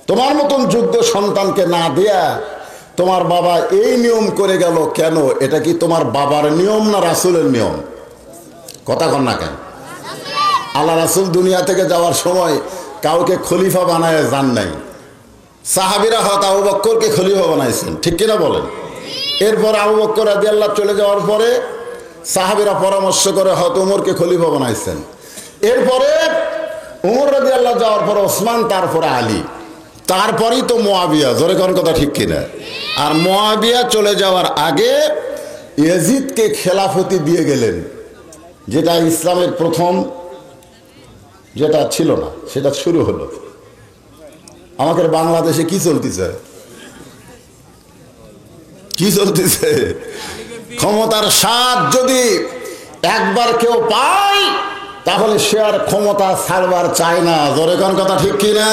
তোমার মতন যোগ্য সন্তানকে না দেয়া তোমার বাবা এই নিয়ম করে গেল কেন? এটা কি তোমার বাবার নিয়ম না রাসূলের নিয়ম? কথা কন না কেন? আল্লাহ রাসূল দুনিয়া থেকে যাওয়ার সময় কাউকে খলিফা বানায় যান নাই। সাহাবীরা হয়তো আবু বকরকে খলিফা বানাইছেন, ঠিক কিনা বলেন? এরপর আবু বকর রাদিয়াল্লাহু চলে যাওয়ার পরে সাহাবীরা পরামর্শ করে হয়তো ওমরকে খলিফা বানাইছেন। এরপরে ওমর রাদিয়াল্লাহু যাওয়ার পরে ওসমান, তারপরে আলী, তারপরেই তো মুয়াবিয়া। জোরে কোন কথা ঠিক কিনা? আর মুয়াবিয়া চলে যাওয়ার আগে ইয়াজিদকে খেলাফতি দিয়ে গেলেন, যেটা ইসলামের প্রথম যেটা ছিল না সেটা শুরু হলো। আমাদের বাংলাদেশে কি চলতেছে? কি চলতেছে? ক্ষমতার স্বাদ যদি একবার কেউ পায় তাহলে সে আর ক্ষমতা ছাড়বার চায় না। জোরে কোন কথা ঠিক কিনা?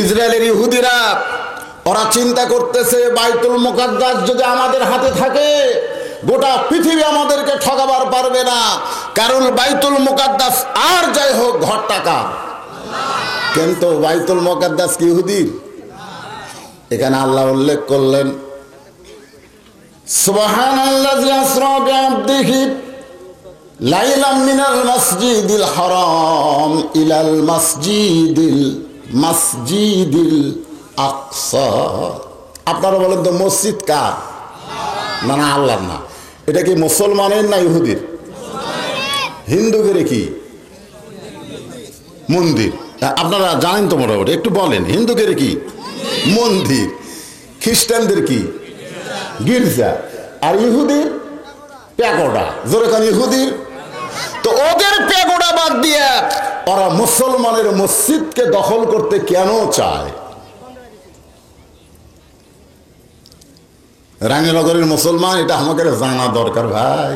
ইসরায়েলের ইহুদিরা ওরা চিন্তা করতেছে বাইতুল মুকাদ্দাস যদি আমাদের হাতে থাকে গোটা পৃথিবী আমাদেরকে ঠকাবার পারবে না, কারণ বাইতুল মুকাদ্দাস আর যাই হোক ঘর টাকা, কিন্তু বাইতুল মুকাদ্দাস কি ইহুদির? এখানে আল্লাহ উল্লেখ করলেন সুবহানাল্লাযী আসরা বিআবদিহি লাইলাম মিনাল মাসজিদিল হারাম ইলাল মাসজিদিল আকসা। আপনারা বলেন তো মসজিদ কার? না না, আল্লাহর না। এটা কি মুসলমানের না ইহুদির? হিন্দুদের কি মন্দির? আপনারা জানেন তো মোটামুটি, একটু বলেন। হিন্দুদের কি মন্দির, খ্রিস্টানদের কি গির্জা, আর ইহুদির প্যাগোডা। যেরকম ইহুদির তো ওদের প্যাগোডা বাদ দিয়ে ওরা মুসলমানের মসজিদকে দখল করতে কেন চায়? রাঙ্গিনগরের মুসলমান, এটা আমাকে জানা দরকার ভাই।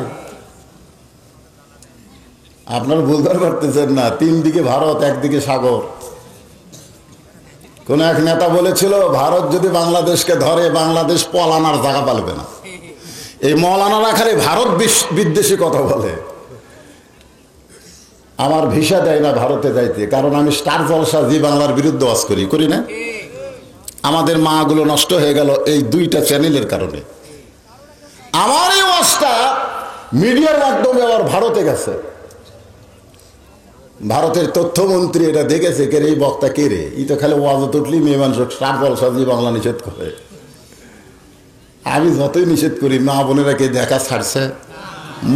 আপনারা বুঝতে পারতেছেন না, তিন দিকে ভারত, একদিকে সাগর। কোন এক নেতা বলেছিল ভারত যদি বাংলাদেশকে ধরে বাংলাদেশ পলানার জায়গা পালবে না। এই মৌলানারা খালি ভারত বিদ্বেষী কথা বলে। আমার ভিসা দেয় না ভারতে যাইতে, কারণ আমি স্টার জলসা জি বাংলার বিরুদ্ধে ওয়াজ করি না। আমাদের মাগুলো নষ্ট হয়ে গেল এই দুইটা চ্যানেলের কারণে। আমার এই ওয়াজটা মিডিয়ার মাধ্যমে আবার ভারতে গেছে। ভারতের তথ্যমন্ত্রী এটা দেখেছে, কে রে এই বক্তা, কে রে, ই তো খালি ওয়াজ উঠলি মেয়ে মানুষ স্টার জলসা জি বাংলা নিষেধ করে। আমি যতই নিষেধ করি মা বোনেরা কে দেখা ছাড়ছে?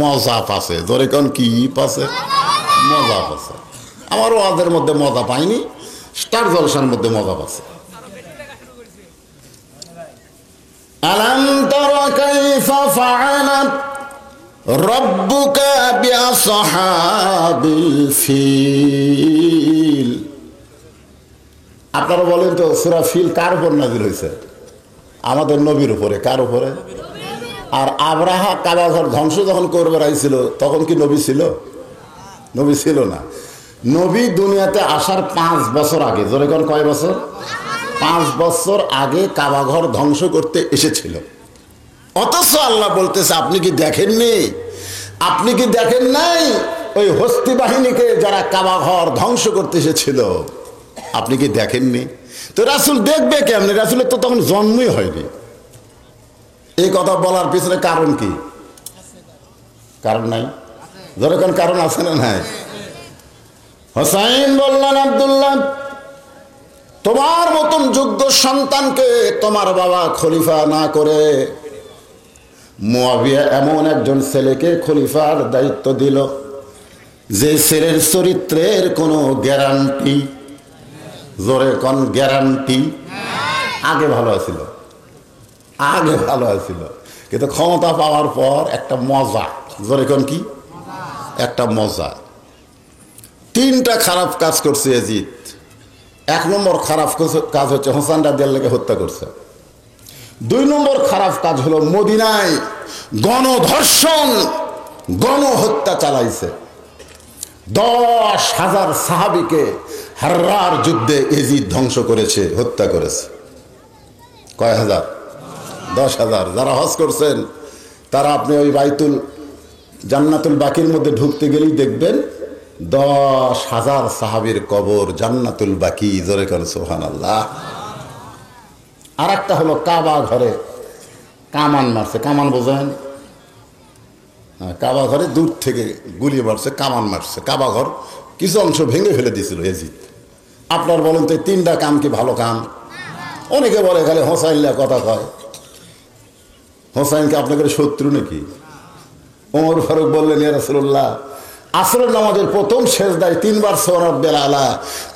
মজা পাচ্ছে। ধরে কোন কি পাচ্ছে? মজা পাচ্ছে। আমার ওয়াজের মধ্যে মজা পাইনি, স্টার জলসার মধ্যে মজা পাচ্ছে। আলাম তারা কাইফা ফাআলা রাব্বুকা বিআসহাবিল ফিল। আপনারা বলেন তো সূরা ফিল কার উপর নাযিল হয়েছে? আমাদের নবীর উপরে। কার উপরে? আর আব্রাহা কাবাঘর ধ্বংস যখন করবার আইছিল তখন কি নবী ছিল? নবী ছিল না। নবী দুনিয়াতে আসার 5 বছর আগে, জোরে কোন কয় বছর? 5 বছর আগে কাবাঘর ধ্বংস করতে এসেছিল। অথচ আল্লাহ বলতেছে আপনি কি দেখেননি? আপনি কি দেখেন নাই ওই হস্তি বাহিনীকে যারা কাবাঘর ধ্বংস করতে এসেছিল? আপনি কি দেখেননি? তো রাসূল দেখবে কেমনে? রাসূলের তো তখন জন্মই হয়নি। এই কথা বলার পিছনে কারণ কি? কারণ নাই? যেরকম কারণ আছে না নাই? হোসাইন বললেন আব্দুল্লাহ, তোমার মতন যোগ্য সন্তানকে তোমার বাবা খলিফা না করে মুয়াবিয়া এমন একজন ছেলেকে খলিফার দায়িত্ব দিল যে ছেলের চরিত্রের কোনো গ্যারান্টি, জোরে কোন গ্যারান্টি, আগে ভালো আছিল, আগে ভালো আছিল, কিন্তু ক্ষমতা পাওয়ার পর একটা মজা, জোরে কোন কি একটা মজা। 3টা খারাপ কাজ করছে ইয়াজিদ। 1 নম্বর খারাপ কাজ হচ্ছে হোসেন রাদিয়াল্লাহকে হত্যা করছে। 2 নম্বর খারাপ কাজ হলো মদিনায় গণধর্ষণ, গণহত্যা চালাইছে। 10,000 সাহাবীকে হাররার যুদ্ধে ইয়াজিদ ধ্বংস করেছে, হত্যা করেছে। কয় হাজার? 10,000। যারা হজ করছেন তারা আপনি ওই বাইতুল জান্নাতুল বাকির মধ্যে ঢুকতে গেলেই দেখবেন 10,000 সাহাবীর কবর জান্নাতুল বাকি, জোরে কর সুবহানাল্লাহ। আর একটা হলো কাবা ঘরে কামান মারছে, কামান বোঝেন? কাবা ঘরে দূর থেকে গুলি মারছে, কামান মারছে, কাবা ঘর কিছু অংশ ভেঙে ফেলে দিয়েছিল ইয়াজিদ। আপনার বলেন তো 3টা কাম কি ভালো কাম? অনেকে বলে খালি হোসাইনলা কথা কয়। হোসাইনকে আপনাদের শত্রু নাকি? ওমর ফারুক বললেন, ইয়া রাসূলুল্লাহ, আসরের নামাজের প্রথম সেজদায় 3 বার সুবহান রাব্বিয়াল আলা,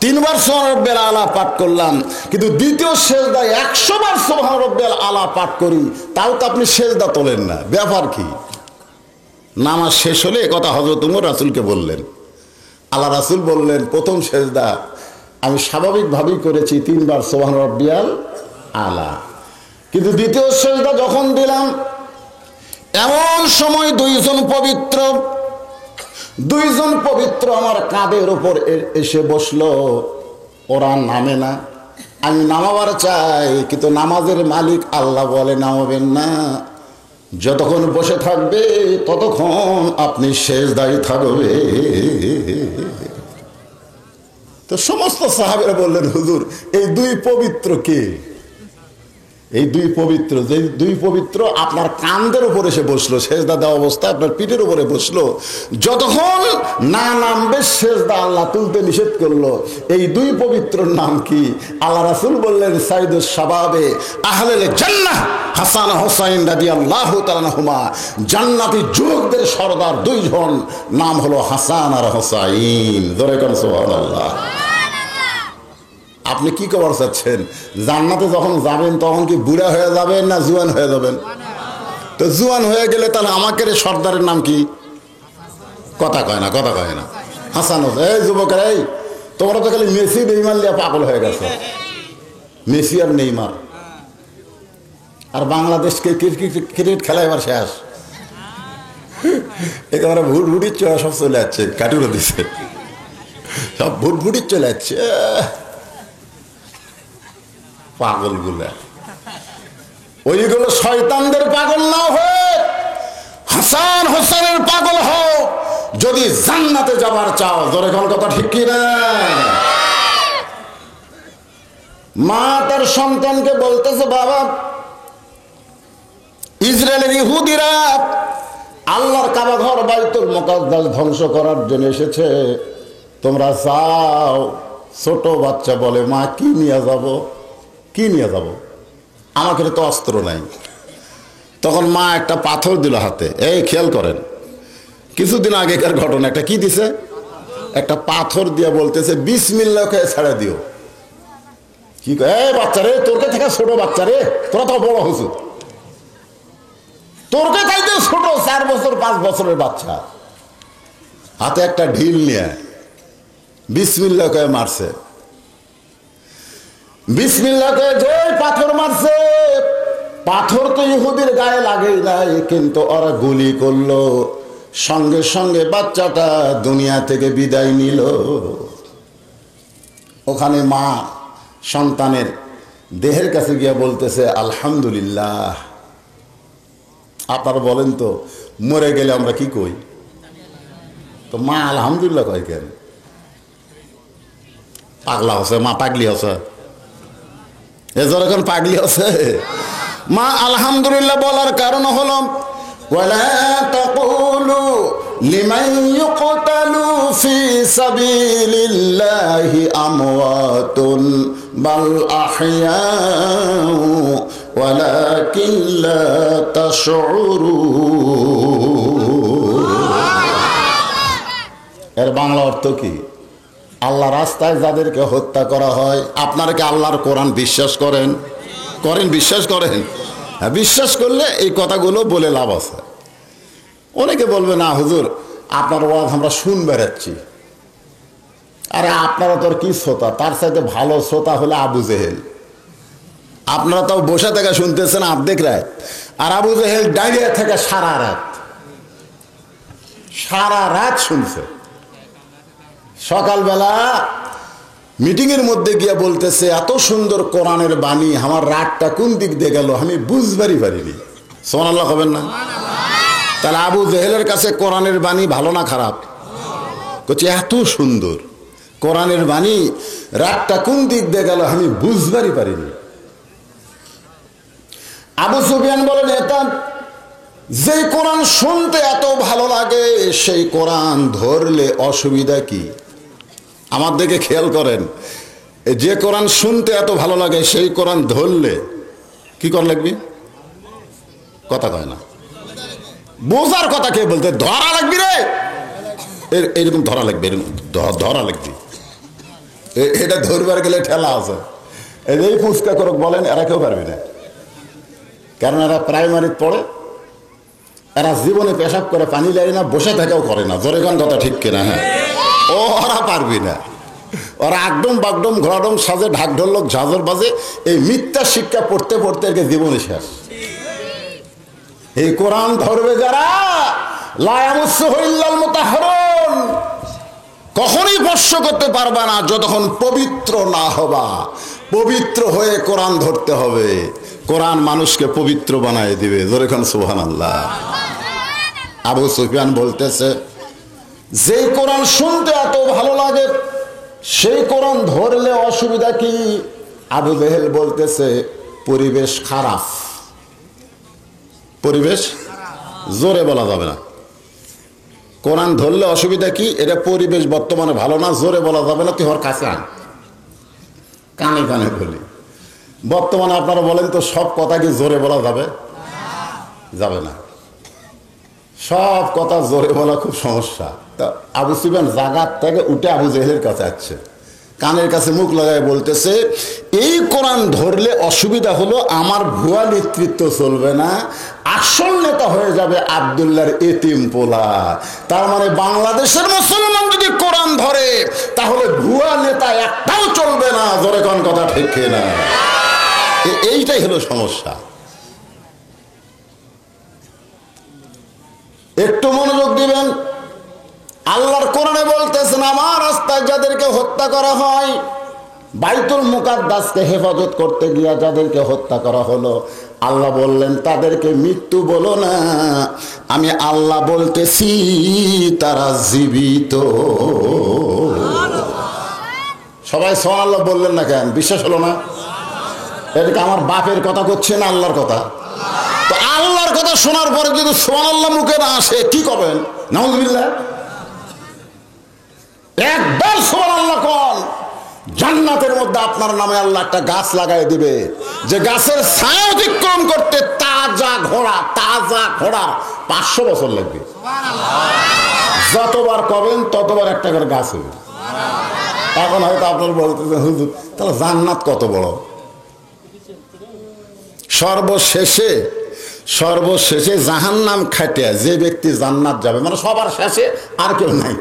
3 বার সুবহান রাব্বিয়াল আলা পাঠ করলাম, কিন্তু দ্বিতীয় সেজদায় 100 বার সুবহান রাব্বিয়াল আলা পাঠ করি, তাও তো আপনি সেজদা তোলেন না, ব্যাপার কি? নামাজ শেষ হলে কথা হযরত ওমর রাসূলকে বললেন। আল্লাহ রাসূল বললেন, প্রথম সেজদা আমি স্বাভাবিকভাবেই করেছি 3 বার সুবহান রাব্বিয়াল আলা, কিন্তু দ্বিতীয় সেজদা যখন দিলাম, এমন সময় দুইজন পবিত্র আমার কাঁধের উপর এসে বসলো। ওরা নামে না, আমি নামাবার চাই, কিন্তু নামাজের মালিক আল্লাহ বলে নামাবেন না, যতক্ষণ বসে থাকবে ততক্ষণ আপনি সেজদায় থাকবে। তো সমস্ত সাহাবীরা বললেন, হুজুর এই 2 পবিত্র কে? এই 2 পবিত্র, যে 2 পবিত্র আপনার কাঁধের উপর এসে বসলো, সেজদা দেওয়া অবস্থায় আপনার পিঠের উপরে বসলো, যতক্ষণ না নামবে সেজদা আল্লাহ তুলতে নিষেধ করলো। এই 2 পবিত্রর নাম কি? আল্লাহ রাসূল বললেন, সাইদুস শাবাবে আহলুল জান্নাহ হাসান হুসাইন রাদিয়াল্লাহু তাআলা আনহুমা, জান্নাতি যুবকদের সর্দার 2 জন, নাম হলো হাসান আর হুসাইন। জোরে কোন সুবহানাল্লাহ। আপনি কি খবর চাচ্ছেন? জান্নাতে যখন যাবেন তখন কি বুড়া হয়ে যাবেন না জুয়ান হয়ে যাবেন? তো জুয়ান হয়ে গেলে তাহলে আমাকে সর্দারের নাম কি? কথা কয় না হাসান হোসেন। এই যুবকেরা, এই তোমরা তো খালি মেসি নেইমার লিয়া পাগল হয়ে গেছে। মেসি আর নেইমার, আর বাংলাদেশকে ক্রিকেট খেলা এবার শেষ। একেবারে ভুটভুটির চলে সব চলে যাচ্ছে, কাটুরে দিচ্ছে, সব ভুটভুটির চলে যাচ্ছে। পাগলগুলা ওইগুলো শয়তানদের পাগল না হয়ে হাসান হোসেনের পাগল হও যদি জান্নাতে যাবার চাও। জোরে কোন কথা ঠিক কি না? মা তার সন্তানকে বলতেছে, বাবা, ইসরায়েলের ইহুদিরা আল্লাহর কাবা ঘর বাইতুল মুকাদ্দাস ধ্বংস করার জন্য এসেছে, তোমরা যাও। ছোট বাচ্চা বলে, মা কি নিয়ে যাব? আমাকে তো অস্ত্র নাই। তখন মা একটা পাথর দিল হাতে। এই খেয়াল করেন, কিছুদিন আগেকার ঘটনা। একটা কি দিছে? একটা পাথর দিয়া বলতেছে, বিসমিল্লাহ কে ছেড়ে দিও। কি কয়? এই বাচ্চারে, তোরকে থেকে ছোট বাচ্চারে, তোরা তো বড় হয়েছ, তোরকে চাইতে ছোট 4 বছর 5 বছরের বাচ্চা, হাতে একটা ঢিল নিয়ে বিসমিল্লাহ কে মারছে। বিসমিল্লাহ কে যে পাথর মারছে, পাথর তো ইহুদির গায়ে লাগেই নাই, কিন্তু ওরা গুলি করলো, সঙ্গে সঙ্গে বাচ্চাটা দুনিয়া থেকে বিদায় নিল। ওখানে মা সন্তানের দেহের কাছে গিয়ে বলতেছে, আলহামদুলিল্লাহ। আপনারা বলেন তো, মরে গেলে আমরা কি কই? তো মা আলহামদুলিল্লাহ কয় কেন? পাগলা হচ্ছে মা, পাগলি হচ্ছে, এজরকম পাগলি হচ্ছে। মা আলহামদুলিল্লাহ বলার কারণ হলো, ওয়ালা তাকুলু লিমান ইউকতালু ফি সাবিলিল্লাহি আমওয়াতুন বাল আহইয়াউ ওয়ালাকিন লা তাশউরুন। এর বাংলা অর্থ কি? আল্লাহ রাস্তায় যাদেরকে হত্যা করা হয়। আপনারা কি আল্লাহর কোরআন বিশ্বাস করেন? বিশ্বাস করেন? হ্যাঁ, বিশ্বাস করলে এই কথাগুলো বলে লাভ আছে। অনেকে বলবে, না হুজুর আপনার ওয়াজ আমরা শুন বেড়াচ্ছি। আরে আপনারা তো কি শ্রোতা, তার সাথে ভালো শ্রোতা হলে আবু জেহেল। আপনারা তো বসে থেকে শুনতেছেন অর্ধেক রাত, আর আবু জেহেল দাঁড়িয়ে থেকে সারা রাত শুনছে। সকালবেলা মিটিংয়ের মধ্যে গিয়ে বলতেছে, এত সুন্দর কোরআনের বাণী, আমার রাতটা কোন দিক দিয়ে গেল আমি বুঝবারই পারিনি। সুবহানাল্লাহ হবেন না? তাহলে আবু জেহেলের কাছে কোরআনের বাণী ভালো না খারাপ? বলছে এত সুন্দর কোরআনের বাণী, রাতটা কোন দিক দিয়ে গেল আমি বুঝবারই পারিনি। আবু সুফিয়ান বলেন, এটা যে কোরআন শুনতে এত ভালো লাগে সেই কোরআন ধরলে অসুবিধা কি? আমার দিকে খেয়াল করেন, যে কোরআন শুনতে এত ভালো লাগে সেই কোরআন ধরলে কি করা লাগবে? কথা কয় না, বোঝার কথা কে বলতে? ধরা লাগবে রে, এরকম ধরা লাগবে, এরকম ধরা লাগবে। এটা ধরবার গেলে ঠেলা আছে। এই ফুচকা করক বলেন, এরা কেউ পারবে না, কারণ এরা প্রাইমারি পড়ে, এরা জীবনে পেশাব করে পানি লাগে না, বসে থাকাও করে না। জোরে গান কথা ঠিক কিনা? হ্যাঁ, ওরা পারবি না। ওরা একদম বাগডম ঘরডম সাজে, ঢাক ঢোলক ঝাঁঝর বাজে। এই মিথ্যা শিক্ষা পড়তে পড়তে এর জীবনে শেষ। এই কোরআন ধরবে যারা, লা ইয়ামাসসুহু ইল্লাল মুতাহহারুন, কখনোই স্পর্শ করতে পারবা না যতক্ষণ পবিত্র না হবা। পবিত্র হয়ে কোরআন ধরতে হবে। কোরআন মানুষকে পবিত্র বানায় দিবে। জোরে খান সুবহানাল্লাহ। আবু সুফিয়ান বলতেছে, যে কোরআন শুনতে এত ভালো লাগে সেই কোরআন ধরলে অসুবিধা কি? আবু জেহেল বলতেছে, পরিবেশ খারাপ। পরিবেশ জোরে বলা যাবে না। কোরআন ধরলে অসুবিধা কি? এটা পরিবেশ বর্তমানে ভালো না, জোরে বলা যাবে না। তুই ওর কাছে আন, কানে কানে বলি। বর্তমানে আপনারা বলেন তো, সব কথা কি জোরে বলা যাবে? যাবে না। সব কথা জোরে বলা খুব সমস্যা। তা আবু সুফিয়ান জাগাত থেকে উঠে আবু জেহেলের কাছে আসছে, কানের কাছে মুখ লাগায় বলতেছে, এই কোরআন ধরলে অসুবিধা হলো আমার ভুয়া নেতৃত্ব চলবে না, আসল নেতা হয়ে যাবে আব্দুল্লাহর এতিম পোলা। তার মানে বাংলাদেশের মুসলমান যদি কোরআন ধরে তাহলে ভুয়া নেতা একটাও চলবে না। জোরে কোন কথা ঠিক না? এইটাই হলো সমস্যা। একটু মনোযোগ দিবেন। আল্লাহর কোরআনে বলতেছেন, আমার রাস্তায় যাদেরকে হত্যা করা হয়, বাইতুল মুকাদ্দাসকে হেফাজত করতে গিয়া যাদেরকে হত্যা করা হলো, আল্লাহ বললেন তাদেরকে মৃত্যু বলো না, আমি আল্লাহ বলতেছি তারা জীবিত। সবাই সুবহানাল্লাহ বললেন না কেন? বিশ্বাস হলো না? এদিকে আমার বাপের কথা করছে না আল্লাহর কথা? তো আল্লাহর কথা শোনার পরে যদি সুবহানাল্লাহ মুখে না আসে কি করবেন? নাউযুবিল্লাহ। একবার সুবহানাল্লাহ কোন, জান্নাতের মধ্যে আপনার নামে আল্লাহ একটা গাছ লাগাই দিবে, যে গাছের ছায়া অতিক্রম করতে তাজা ঘোড়া 500 বছর লাগবে। যতবার কবেন ততবার একটা করে গাছ হবে। এখন হয়তো আপনার বলতেছেন, হুজুর তাহলে জান্নাত কত বড়? সর্বশেষে জাহান্নাম খাটিয়া যে ব্যক্তি জান্নাত যাবে, মানে সবার শেষে আর কেউ নাই,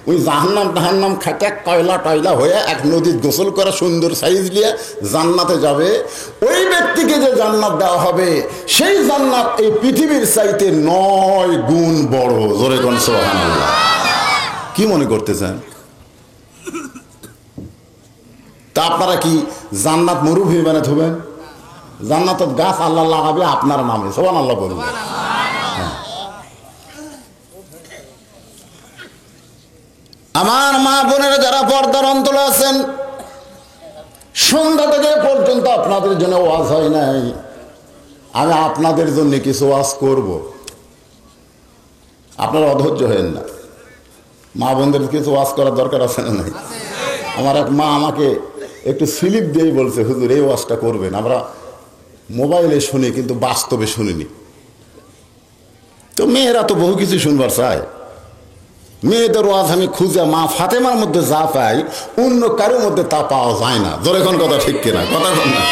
ওই জাহান্নাম খাটিয়া কয়লা টয়লা হয়ে এক নদীর গোসল করা সুন্দর সাইজ নিয়ে জান্নাতে যাবে। ওই ব্যক্তিকে যে জান্নাত দেওয়া হবে সেই জান্নাত এই পৃথিবীর চাইতে 9 গুণ বড়। জোরে কোন সুবহানাল্লাহ। কি মনে করতেছেন? তা আপনারা কি জান্নাত মরুভূমি বানিয়ে থবেন? জান্নাতের গাছ আল্লাহ লাগাবে আপনার নামে। সুবহানাল্লাহ বলুন। আমার মা বোনেরা যারা পর্দার অন্তরে আছেন, সন্ধ্যা থেকে পর্যন্ত আপনাদের জন্য ওয়াজ হয় নাই, আমি আপনাদের জন্য কিছু ওয়াজ করব। আপনারা অধৈর্য হয়েন না। মা বোনদের কিছু ওয়াজ করার দরকার আছে না? নাই। আমার এক মা আমাকে একটু স্লিপ দিয়েই বলছে, হুজুর এই ওয়াজটা করবেন। আমরা মোবাইলে শুনি কিন্তু বাস্তবে শুনিনি। তো মেয়েরা তো বহু কিছু শুনবার চায়। মেয়েদের ওয়াজ আমি খুঁজে মা ফাতেমার মধ্যে যা পাই অন্য কারোর মধ্যে তা পাওয়া যায় না। জোরে কোন কথা ঠিক কিনা? কথা বল না।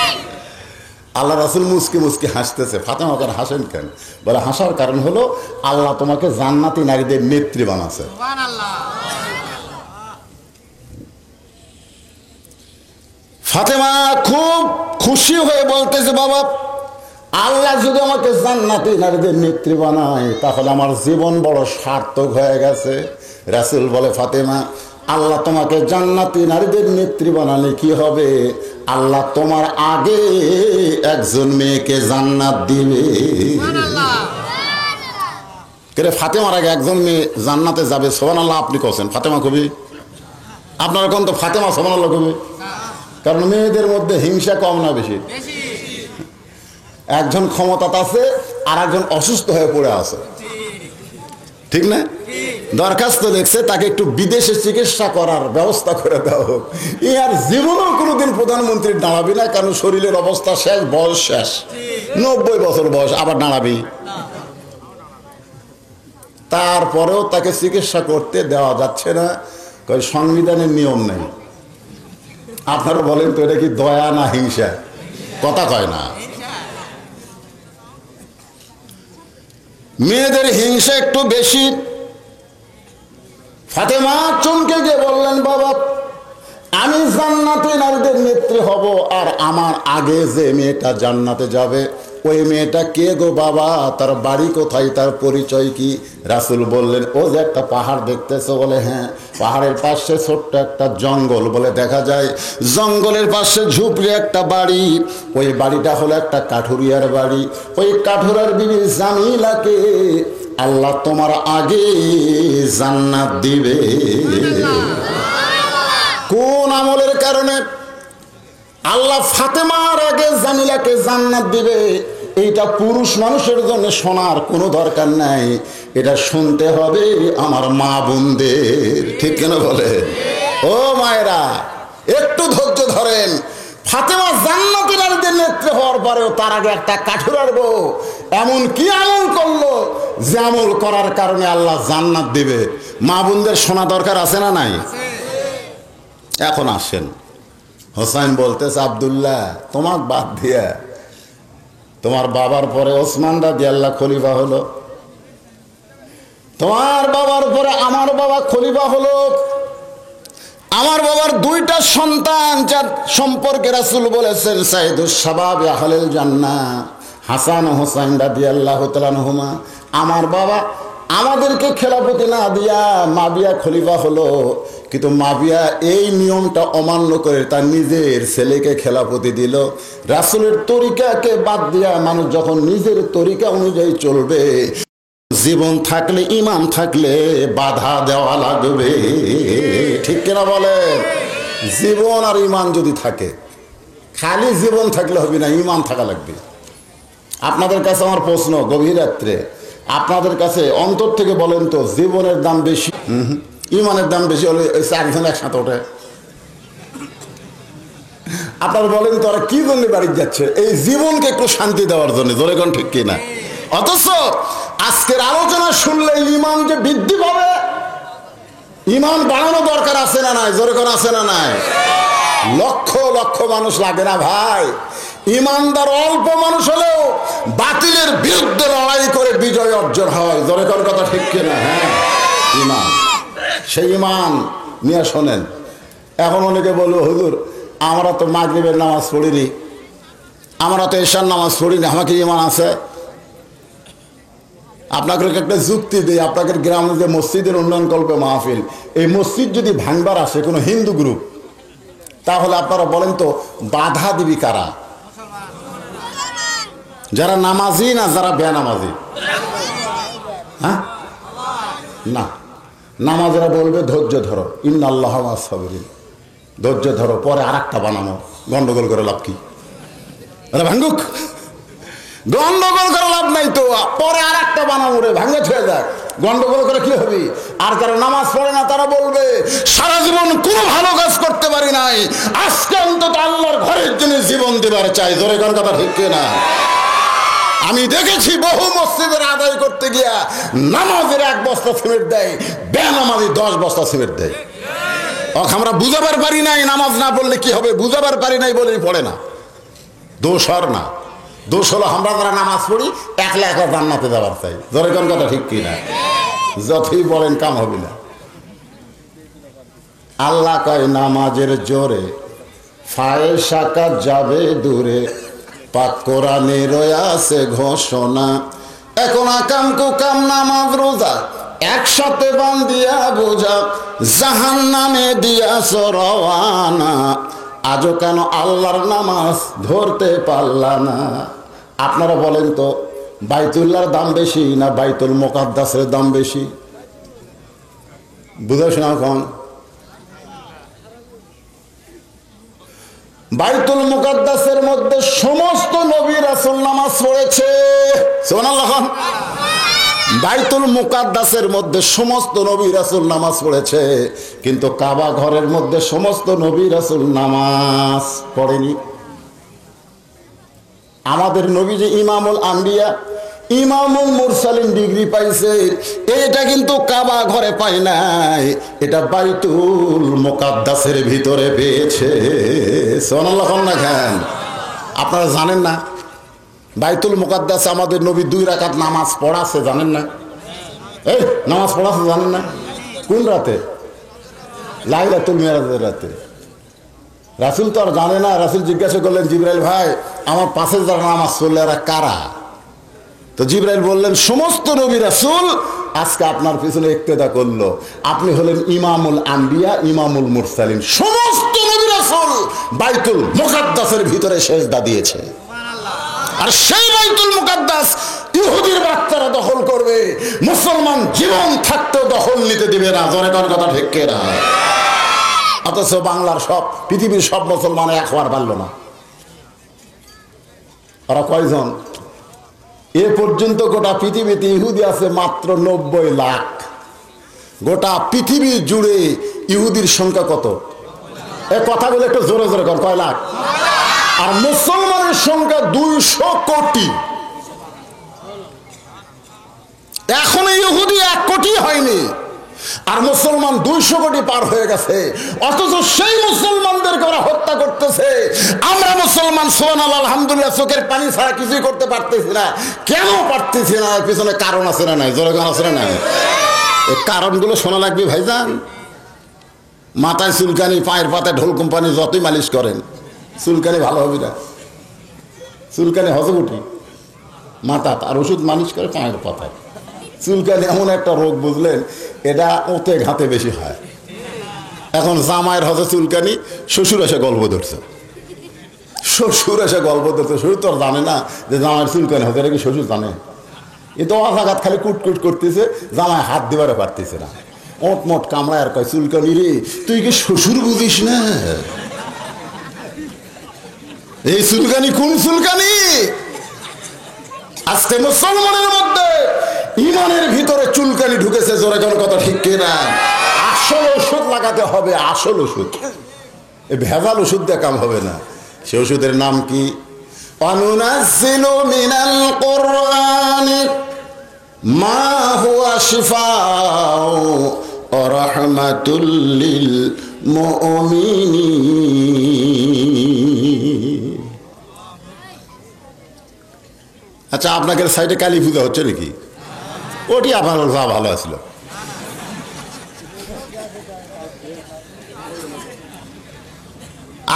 আল্লাহ রাসূল মুস্কি মুস্কি হাসতেছে। ফাতেমা কেন হাসেন কেন? বলে হাসার কারণ হলো আল্লাহ তোমাকে জান্নাতি নারীদের নেত্রী বানাচ্ছে। ফাতেমা খুব খুশি হয়ে বলতেছে, বাবা আল্লাহ যদি আমাকে জান্নাতি নারীদের নেত্রী বানায় তাহলে আমার জীবন বড় সার্থক হয়ে গেছে। রাসূল বলে, ফাতেমা আল্লাহ তোমাকে জান্নাতি নারীদের নেত্রী বানালে কি হবে? আল্লাহ তোমার আগে একজন মেয়েকে জান্নাত দিবে। কে ফাতেমার আগে একজন মেয়ে জান্নাতে যাবে সুবহানাল্লাহ আপনি কোছেন ফাতেমা কবি আপনারা কোন তো ফাতেমা সুবহানাল্লাহ কবি কারণ মেয়েদের মধ্যে হিংসা কম না বেশি একজন ক্ষমতাতে আছে আর একজন অসুস্থ হয়ে পড়ে আছে ঠিক না দরখাস্ত দেখছে তাকে একটু বিদেশে চিকিৎসা করার ব্যবস্থা করে দাও হোক আর জীবনেও কোনোদিন প্রধানমন্ত্রী দাঁড়াবি না কারণ শরীরের অবস্থা শেষ বয়স শেষ 90 বছর বয়স আবার দাঁড়াবি তারপরেও তাকে চিকিৎসা করতে দেওয়া যাচ্ছে না সংবিধানের নিয়ম নেই আপনারা বলেন তো এটা কি দয়া না হিংসা কথা কয় না মেয়েদের হিংসা একটু বেশি ফাতেমা চমকে গিয়ে বললেন বাবা আমি জান্নাতে নারীদের নেত্রী হব আর আমার আগে যে মেয়েটা জান্নাতে যাবে ওই মেয়েটা কে গো বাবা তার বাড়ি কোথায় তার পরিচয় কি রাসূল বললেন ও যে একটা পাহাড় দেখতেছো বলে হ্যাঁ পাহাড়ের পাশে ছোট্ট একটা জঙ্গল বলে দেখা যায় জঙ্গলের পাশে ঝুপড়ি একটা বাড়ি ওই বাড়িটা হলো একটা কাঠুরিয়ার বাড়ি ওই কাঠুরার বিবি জামিলাকে আল্লাহ তোমার আগে জান্নাত দিবে কোন আমলের কারণে আল্লাহ ফাতেমার আগে জামিলাকে জান্নাত দিবে এইটা পুরুষ মানুষের জন্য শোনার কোনো দরকার নাই এটা শুনতে হবে আমার মা বোনদের ঠিক কেন বলে ও মায়েরা একটু ধৈর্য ধরেন ফাতেমা জান্নাতি নারীদের নেত্রী হওয়ার পরেও তার আগে একটা কাঠুরার বউ এমন কি আমল করলো যে আমল করার কারণে আল্লাহ জান্নাত দিবে মা বোনদের শোনা দরকার আছে না নাই এখন আসেন হোসাইন বলতেছে আব্দুল্লাহ তোমাক বাদ দিয়া তোমার বাবার পরে ওসমান রাদিয়াল্লাহু খলিফা হলো তোমার বাবার পরে আমার বাবা খলিফা হলো আমার বাবার দুইটা সন্তান যার সম্পর্কে রাসূল বলেছেন সাইদুস শাবাব আহলিল জান্নাহ হাসান ও হোসাইন রাদিয়াল্লাহু তাআলা আনহুমা আমার বাবা আমাদেরকে খেলাফতি না দিয়া মাবিয়া খলিফা হলো কিন্তু মাবিয়া এই নিয়মটা অমান্য করে তার নিজের ছেলেকে খেলাফতি দিল রাসূলের তরিকাকে বাদ দিয়া মানুষ যখন নিজের তরিকা অনুযায়ী চলবে জীবন থাকলে ইমান থাকলে বাধা দেওয়া লাগবে ঠিক কিনা বলে জীবন আর ইমান যদি থাকে খালি জীবন থাকলে হবে না ইমান থাকা লাগবে আপনাদের কাছে আমার প্রশ্ন গভীর রাত্রে আপনাদের কাছে অন্তর থেকে বলেন তো জীবনের দাম বেশি ইমানের দাম বেশি হলে চারজন একসাথে ওঠে আপনারা বলেন তো ওরা কি জন্য বাড়ি যাচ্ছে এই জীবনকে একটু শান্তি দেওয়ার জন্য জোরে কোন ঠিক কিনা অথচ আজকের আলোচনা শুনলে ইমান যে বৃদ্ধি পাবে ইমান বাড়ানো দরকার আছে না নাই জোরে কোন আছে না নাই লক্ষ লক্ষ মানুষ লাগে না ভাই ইমানদার অল্প মানুষ হলেও বাতিলের বিরুদ্ধে লড়াই করে বিজয় অর্জন হয় জোরে কোন কথা ঠিক কিনা হ্যাঁ ইমান সেই ইমান নিয়ে শোনেন এখন অনেকে বলবো হুজুর আমরা তো মাগরিবের নামাজ পড়িনি আমরা তো এশার নামাজ পড়িনি আমাকে ইমান আছে আপনাকে একটা যুক্তি দিই আপনাদের গ্রামে যে মসজিদের উন্নয়ন কল্পে মাহফিল এই মসজিদ যদি ভাঙবার আসে কোনো হিন্দু গ্রুপ তাহলে আপনারা বলেন তো বাধা দিবি কারা যারা নামাজি না যারা বেনামাজি হ্যাঁ না নামাজরা বলবে ধৈর্য ধরো ইন্নাল্লাহ মা'আস সাবিরিন ধৈর্য ধরো পরে আরেকটা বানানো গন্ডগোল করে লাভ কি আরে ভাঙ্গুক গন্ডগোল করে লাভ নাই তো পরে আরেকটা বানাবো রে ভাঙ্গে ছুঁয়ে যাক গন্ডগোল করে কি হবে আর যারা নামাজ পড়ে না তারা বলবে সারা জীবন কোনো ভালো কাজ করতে পারি নাই আজকে অন্তত আল্লাহর ঘরের জন্য জীবন দেবার চাই জোরে কোন কথা ঠিক না আমি দেখেছি বহু মসজিদের আদায় করতে গিয়া নামাজের 1 বস্তা সিমেন্ট দেয় বেনামাজি 10 বস্তা সিমেন্ট দেয় আমরা বুঝাবার পারি নাই নামাজ না বললে কি হবে বুঝাবার পারি নাই বলেই পড়ে না দোষ আর না দোষ হলো আমরা যারা নামাজ পড়ি একলা একলা জান্নাতে যাবার চাই জোরে কোন কথা ঠিক কিনা যতই বলেন কাম হবে না আল্লাহ কয় নামাজের জোরে ফায়সা কাজ যাবে দূরে পাক কোরআনে রয়েছে ঘোষণা এখন আকাম কুকাম নামাজ রোজা একসাথে বান্ধিয়া বোঝা জাহান্নামে দিয়াছ রওয়ানা আজও কেন আল্লাহর নামাজ ধরতে পারলা না আপনারা বলেন তো বাইতুল্লাহর দাম বেশি না বাইতুল মুকাদ্দাসের দাম বেশি? বুঝাস না এখন? বাইতুল মুকাদ্দাসের মধ্যে সমস্ত নবী রাসূল নামাজ পড়েছে। সুবহানাল্লাহ। বাইতুল মুকাদ্দাসের মধ্যে সমস্ত নবী রাসূল নামাজ পড়েছে, কিন্তু কাবা ঘরের মধ্যে সমস্ত নবী রাসূল নামাজ পড়েনি। আমাদের নবী যে ইমামুল আম্বিয়া, ইমামুল মুরসালিন ডিগ্রি পাইছে, এটা কিন্তু কাবা ঘরে পায় নাই, এটা বাইতুল মুকাদ্দাসের ভিতরে পেয়েছে। সুবহানাল্লাহ না কেন? আপনারা জানেন না বাইতুল মুকাদ্দাসে আমাদের নবী 2 রাকাত নামাজ পড়াছে, জানেন না? এই নামাজ পড়াছে জানেন না? কোন রাতে? লাইলাতুল মিরাজের রাতে। রাসূল তো আর জানে না। রাসূল জিজ্ঞাসা করলেন, জিবরাইল ভাই, আমার পাশে যারা নামাজ পড়লে এরা কারা? তো জিবরাইল বললেন, সমস্ত নবী রাসূল আজকে আপনার পিছনে ইক্তেদা করলো। আপনি হলেন ইমামুল আম্বিয়া, ইমামুল মুরসালিন। সমস্ত নবী রাসূল বাইতুল মুকাদ্দাসের ভিতরে সিজদা দিয়েছে। আর সেই বাইতুল মুকাদ্দাস ইহুদির বাচ্চারা দখল করবে, মুসলমান জীবন থাকতেও দখল নিতে দিবে না। জোরে কোন কথা ঠিক না? অথচ বাংলার সব, পৃথিবীর সব মুসলমান একবার পারল না। ওরা কয়জন? এ পর্যন্ত গোটা পৃথিবীতে ইহুদি আছে মাত্র 90 লাখ। গোটা পৃথিবী জুড়ে ইহুদির সংখ্যা কত? এই কথাগুলো একটু জোরে জোরে কর, কয় লাখ? আর মুসলমানের সংখ্যা 200 কোটি। এখনো ইহুদি 1 কোটি হয়নি, আর মুসলমান 200 কোটি পার হয়ে গেছে। অথচ সেই মুসলমানদেরকে ওরা হত্যা করতেছে। আমরা মুসলমান সুবহানাল্লাহ আলহামদুলিল্লাহ চোখের পানি ছাড়া কিছুই করতে পারতেছি না। কেন পারতেছি না? এর পিছনে কারণ আছে না নাই? জোরে আছে না নাই? এই কারণগুলো শোনা লাগবে ভাইজান। মাথায় চুলকানি, পায়ের পাতায় ঢোল কোম্পানি যতই মালিশ করেন, চুলকানি ভালো হবে না। চুলকানি হজগুটি মাথা, আর ওষুধ মালিশ করে পায়ের পাতায়। চুলকানি এমন একটা রোগ, বুঝলেন, এটা ওতে ঘাতে বেশি হয়। এখন জামাইয়ের হজে চুলকানি, শ্বশুর এসে গল্প ধরছে। শ্বশুর এসে গল্প ধরছে, শ্বশুর তো আর জানে না যে জামাইয়ের চুলকানি হতে। এটা কি শ্বশুর জানে? এ তো আঘাত খালি কুটকুট করতেছে, জামাই হাত দিবারে পারতেছে না। ওট মোট কামড়ায় আর কয়, চুলকানি রে, তুই কি শ্বশুর বুঝিস না? এই চুলকানি কোন চুলকানি? আজকে মুসলমানের মধ্যে ইমানের ভিতরে চুলকানি ঢুকেছে। জোরে কোন কথা ঠিক কিনা? আসল ওষুধ লাগাতে হবে, আসল ওষুধ। এই ভেজাল ওষুধ দিয়ে কাম হবে না। সে ওষুধের নাম কি? অনুনাজ্জিলু মিনাল কুরআনি মা হুয়া শিফাউ ওয়া রাহমাতুল লিল মুমিনিন। আচ্ছা, আপনাদের সাইডে কালী পূজা হচ্ছে নাকি? ওটি আপনার যা ভালো আসলো।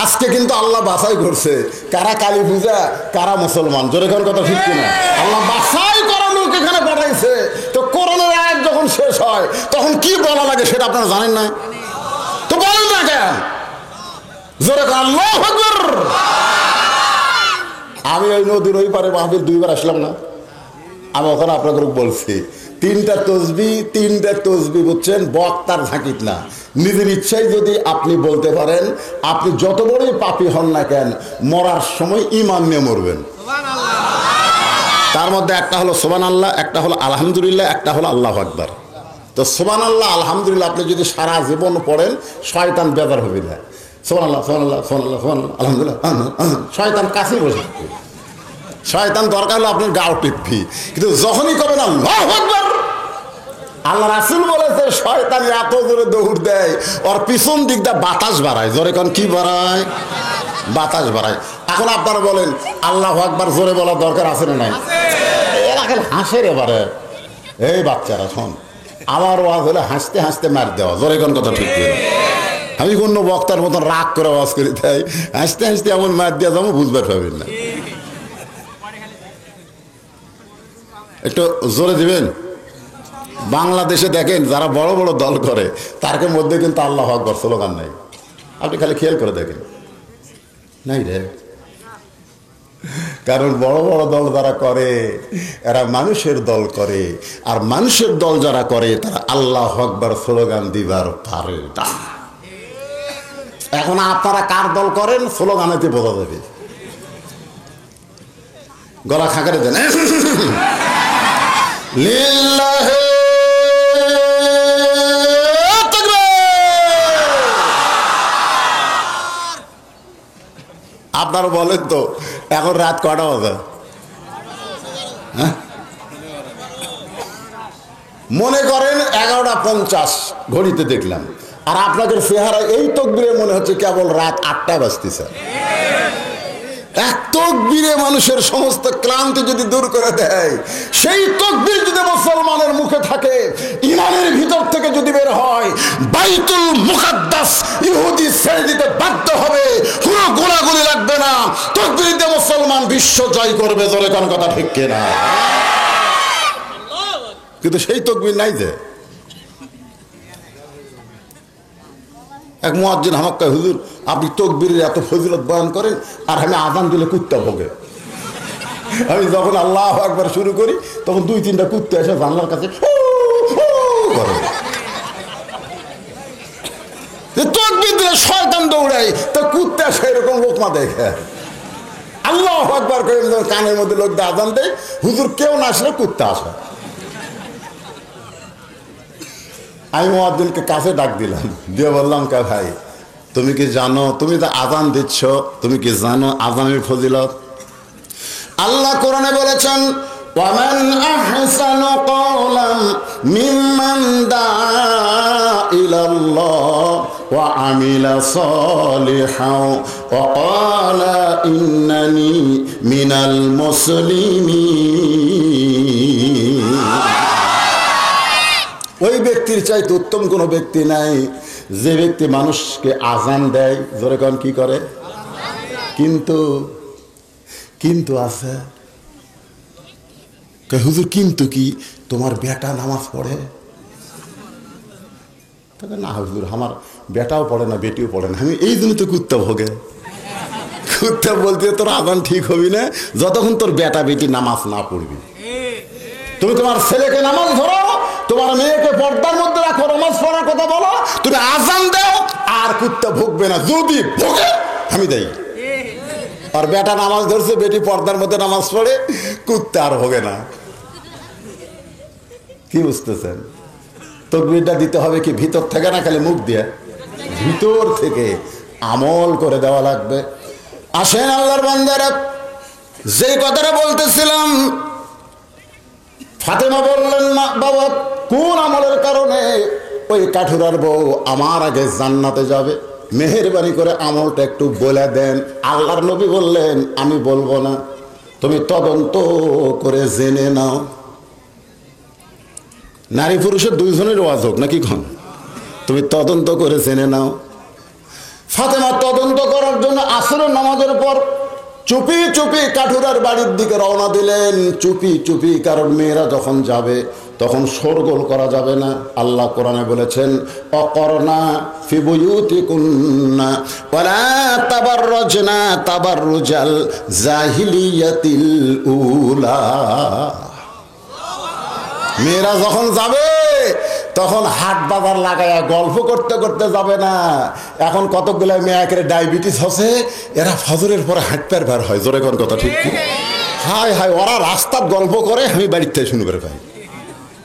আজকে কিন্তু আল্লাহ বাছাই করছে কারা কালী পূজা, কারা মুসলমান। জোরে কোন কথা ঠিক কিনা? আল্লাহ বাছাই করা লোক এখানে পাঠাইছে। তো কোরআনের আয়াত যখন শেষ হয় তখন কি বলা লাগে সেটা আপনারা জানেন না? তো বলেন না কেন? জোরে কোন আল্লাহু আকবার। আমি ওই নদীর ওই পারে মাহফিল 2 বার আসলাম না? আমি ওখানে আপনাদের বলছি, 3টা তসবি বুঝছেন, বক্তার ঝাঁকিত না, নিজের ইচ্ছায় যদি আপনি বলতে পারেন, আপনি যত বড়ই পাপী হন না কেন, মরার সময় ঈমান নিয়ে মরবেন। তার মধ্যে একটা হলো সুবহানাল্লাহ, একটা হলো আলহামদুলিল্লাহ, একটা হলো আল্লাহু আকবার। তো সুবহানাল্লাহ আলহামদুলিল্লাহ আপনি যদি সারা জীবন পড়েন, শয়তান বেজার হবে না। সুবহানাল্লাহ সুবহানাল্লাহ সুবহানাল্লাহ সুবহানাল্লাহ আলহামদুলিল্লাহ, শয়তান কাছে বসে থাকবে। শয়তান দরকার হলো আপনার গাও টিপি, কিন্তু যখনই করবেন আল্লাহু আকবার, আল্লাহ রাসূল বলেছে শয়তান এত জোরে দৌড় দেয়, ওর পিছন দিক দিয়ে বাতাস বাড়ায়। জোরে কোন কি বাড়ায়? বাতাস বাড়ায়। এখন আপনারা বলেন আল্লাহু আকবার জোরে বলার দরকার আছে না নাই? এরা খালি হাসে এবারে। এই বাচ্চারা শোন, আমার ওয়াজ হলে হাসতে হাসতে মার দেওয়া। জোরে কোন কথা ঠিক কিনা? আমি অন্য বক্তার মতন রাগ করে ওয়াজ করি, তাই হাসতে হাসতে এমন মার দেওয়া যাবো বুঝবার পাবেন না। একটু জোরে দিবেন। বাংলাদেশে দেখেন যারা বড় বড় দল করে তার মধ্যে কিন্তু আল্লাহু আকবার স্লোগান নাই। আপনি খালি খেয়াল করে দেখেন, নাই রে। কারণ বড় বড় দল যারা করে এরা মানুষের দল করে, আর মানুষের দল যারা করে তারা আল্লাহু আকবার স্লোগান দিবার পারে না। এখন আপনারা কার দল করেন স্লোগানেতে বোঝা যাবে। গলা খাঁকারে দেন লিল্লাহি আপনারা বলেন তো এখন রাত কটা বাজে? মনে করেন 11:50 ঘড়িতে দেখলাম, আর আপনাদের চেহারা এই তকবীরে মনে হচ্ছে কেবল রাত 8টা বাজতেছে। এক তকবীরে মানুষের সমস্ত ক্লান্তি যদি দূর করে দেয়, সেই তকবীর যদি মুসলমানের মুখে থাকে, ইমানের ভিতর থেকে যদি বের হয়, বাইতুল মুকাদ্দাস ইহুদি ছেড়ে দিতে বাধ্য হবে, কোনো গোলাগুলি লাগবে না, তকবীর দিয়ে মুসলমান বিশ্ব জয় করবে। জোরে কোন কথা ঠিক কিনা? কিন্তু সেই তকবীর নাই যে। এক মুয়াজ্জিন আমাকে কয়, হুজুর আপনি তকবীরের এত ফজিলত বয়ান করেন, আর আমি আযান দিলে কুত্তা ভোগে। আমি যখন আল্লাহু আকবার শুরু করি তখন 2-3টা কুত্তা এসে জানলার কাছে করে। তকবীর দিলে শয়তান দৌড়ায়, তা কুত্তা সেরকম লোকমা দেখে। আল্লাহু আকবার করে কানের মধ্যে লোক দিয়ে আযান দেয়, হুজুর কেউ না আসলে কুত্তা আসে। আমি মুয়াজ্জিনকে কাছে ডাক দিলাম, দিয়ে বললাম কে ভাই তুমি কি জানো, তুমি তো আযান দিচ্ছ, তুমি কি জানো আযানের ফজিলত? আল্লাহ কোরআনে বলেছেন, ওয়ামান আহসানু কওলান মিম্মান দাআ ইলাল্লাহ ওয়া আমিলা সালিহান ওয়া ক্বালা ইন্নানি মিনাল মুসলিমিন। ওই ব্যক্তির চাইতে উত্তম কোনো ব্যক্তি নাই যে ব্যক্তি মানুষকে আযান দেয়। জোরে কোন কি করে? কিন্তু আছে। হুজুর কিন্তু কি তোমার বেটা নামাজ পড়ে? না হুজুর আমার বেটাও পড়ে না, বেটিও পড়ে না। আমি এই জন্য তো কুত্তা ভোগে। কুত্তা বলতে তোর আযান ঠিক হবি না যতক্ষণ তোর বেটা বেটি নামাজ না পড়বি। তুমি তোমার ছেলেকে নামাজ ধরো, তোমার মেয়েকে পর্দার মধ্যে রাখো, নামাজ পড়ার কথা বলো, তুমি আযান দাও, আর কুত্তা ভুগবে না। যদি ভোগে আমি দেই। আর বেটা নামাজ ধরছে, বেটি পর্দার মধ্যে নামাজ পড়ে, কুত্তা আর ভোগে না। কি বুঝতেছেন? তাকবীরটা দিতে হবে কি ভিতর থেকে, না খালি মুখ দিয়ে? ভিতর থেকে আমল করে দেওয়া লাগবে। আসেন আল্লাহর বান্দারা, যেই কথাটা বলতেছিলাম, ফাতেমা বললেন, মা বাবা কোন আমলের কারণে ওই কাঠুরার বউ আমার আগে জান্নাতে যাবে? মেহেরবানি করে আমলটা একটু বলে দেন। আল্লাহর নবী বললেন, আমি বলবো না, তুমি তদন্ত করে জেনে নাও। নারী পুরুষের দুইজনের ওয়াজ হোক নাকি কোন, তুমি তদন্ত করে জেনে নাও। ফাতেমা তদন্ত করার জন্য আসরের নামাজের পর চুপি চুপি কাঠুরার বাড়ির দিকে রওনা দিলেন। চুপি চুপি, কারণ মেয়েরা যখন যাবে তখন শোরগোল করা যাবে না। আল্লাহ কোরআনে বলেছেন, অকরনা ফি বুয়ুতিকুন্না ওয়ালা তাবাররাজনা তাবাররুজাল জাহিলিয়াতিল উলা। মেয়েরা যখন যাবে তখন হাট বাজার লাগায়া গল্প করতে করতে যাবে না। এখন কতগুলো মেয়েকে ডায়াবেটিস হচ্ছে, এরা ফজরের পরে হাঁটতে বের হয়। জোরে কোন কথা ঠিক কি? হায় হায়, ওরা রাস্তার গল্প করে, আমি বাড়ির থেকে শুনে বের পাই।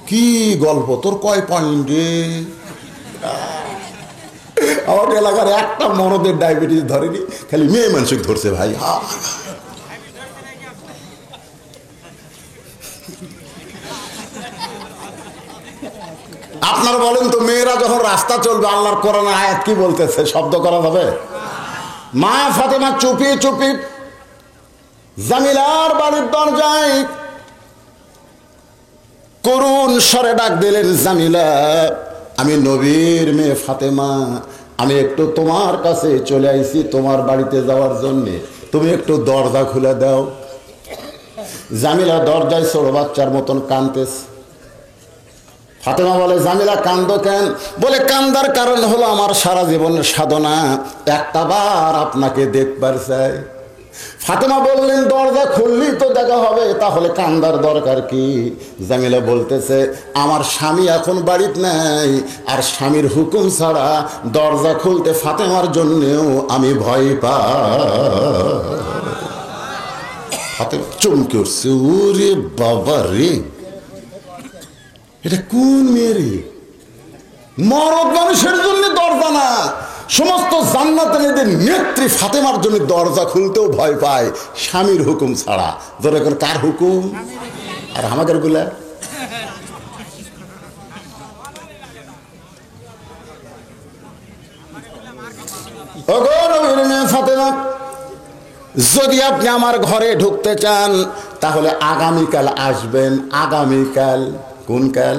কি গল্প তোর, কয় পয়েন্ট রে? আমার এলাকার একটা মরদের ডায়াবেটিস ধরেনি, খালি মেয়ে মানুষকে ধরছে ভাই। আপনারা বলেন তো, মেয়েরা যখন রাস্তা চলবে আল্লাহর কোরআনের আয়াত কি বলতেছে? শব্দ করা যাবে? মা ফাতেমা চুপি চুপি জামিলার বাড়ির দরজায় করুণ স্বরে ডাক দিলেন, জামিলা, আমি নবীর মেয়ে ফাতেমা, আমি একটু তোমার কাছে চলে আইছি তোমার বাড়িতে যাওয়ার জন্যে, তুমি একটু দরজা খুলে দাও। জামিলা দরজায় ছোট বাচ্চার মতন কাঁদতেছে। ফাতেমা বলে, জামিলা কান্দো কেন? বলে, কান্দার কারণ হলো আমার সারা জীবনের সাধনা একটা বার আপনাকে দেখবার চাই। ফাতেমা বললেন দরজা খুললেই তো দেখা হবে, তাহলে কান্দার দরকার কি? জামিলা বলতেছে আমার স্বামী এখন বাড়িতে নাই, আর স্বামীর হুকুম ছাড়া দরজা খুলতে ফাতেমার জন্যেও আমি ভয় পাই। ফাতেমা চমকে উঠছে, ওরে বাবা রে, এটা কোন মেয়ে রে? মরদ মানুষের জন্য দরজা না, সমস্ত জান্নাতের নেত্রী ফাতেমার জন্য দরজা খুলতেও ভয় পায় স্বামীর হুকুম ছাড়া। ধরে কার হুকুম? আর আমাদের গুলা ফাতেমা, যদি আপনি আমার ঘরে ঢুকতে চান তাহলে আগামীকাল আসবেন। আগামীকাল? কোন কাল?